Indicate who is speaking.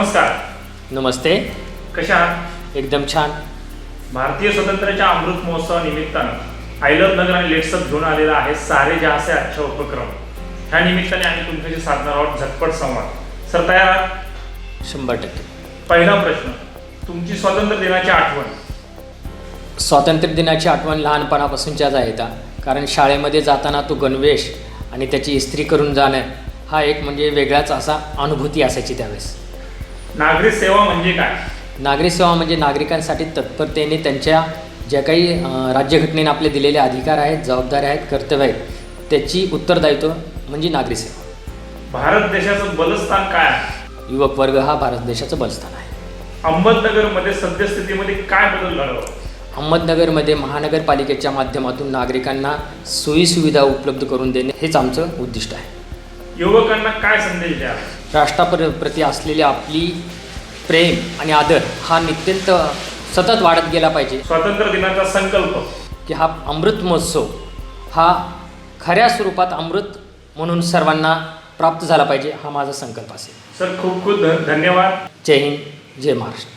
Speaker 1: नमस्कार.
Speaker 2: नमस्ते.
Speaker 1: कशा आहात?
Speaker 2: एकदम छान.
Speaker 1: भारतीय स्वातंत्र्याच्या अमृत महोत्सवानिमित्तानं आय लव्ह नगर आणि लेट्सअप घेऊन आलेला आहे सारे जहाँ से अच्छा उपक्रम. ह्या निमित्ताने आम्ही तुमच्याशी साधणार आहोत झटपट संवाद. सर तयार आहात?
Speaker 2: 100%.
Speaker 1: पहिला प्रश्न, तुमची स्वातंत्र्य दिनाची आठवण.
Speaker 2: स्वातंत्र्य दिनाची आठवण लहानपणापासूनच्याच आहे का, कारण शाळेमध्ये जाताना तो गणवेश आणि त्याची इस्त्री करून जाणं हा एक म्हणजे वेगळाच असा अनुभूती असायची त्यावेळेस.
Speaker 1: नागरिक सेवा म्हणजे काय?
Speaker 2: नागरिक सेवा म्हणजे नागरिकांसाठी तत्परतेने त्यांच्या ज्या काही राज्यघटनेने आपले दिलेले अधिकार आहेत, जबाबदाऱ्या आहेत, कर्तव्य आहेत, त्याची उत्तरदायित्व म्हणजे नागरिक सेवा.
Speaker 1: भारत देशाचं बलस्थान काय आहे?
Speaker 2: युवक वर्ग हा भारत देशाचं बलस्थान आहे.
Speaker 1: अहमदनगरमध्ये सद्यस्थितीमध्ये काय बदल घडावा?
Speaker 2: अहमदनगरमध्ये महानगरपालिकेच्या माध्यमातून नागरिकांना सोयीसुविधा उपलब्ध करून देणे हेच आमचं उद्दिष्ट आहे.
Speaker 1: युवकांना काय संदेश द्या?
Speaker 2: राष्ट्राप्रती असलेली आपली प्रेम आणि आदर हा नित्यंत सतत वाढत गेला पाहिजे.
Speaker 1: स्वातंत्र्य दिनाचा संकल्प
Speaker 2: की हा अमृत महोत्सव हा खऱ्या स्वरूपात अमृत म्हणून सर्वांना प्राप्त झाला पाहिजे, हा माझा संकल्प असेल.
Speaker 1: सर खूप खूप धन्यवाद.
Speaker 2: जय हिंद, जय महाराष्ट्र.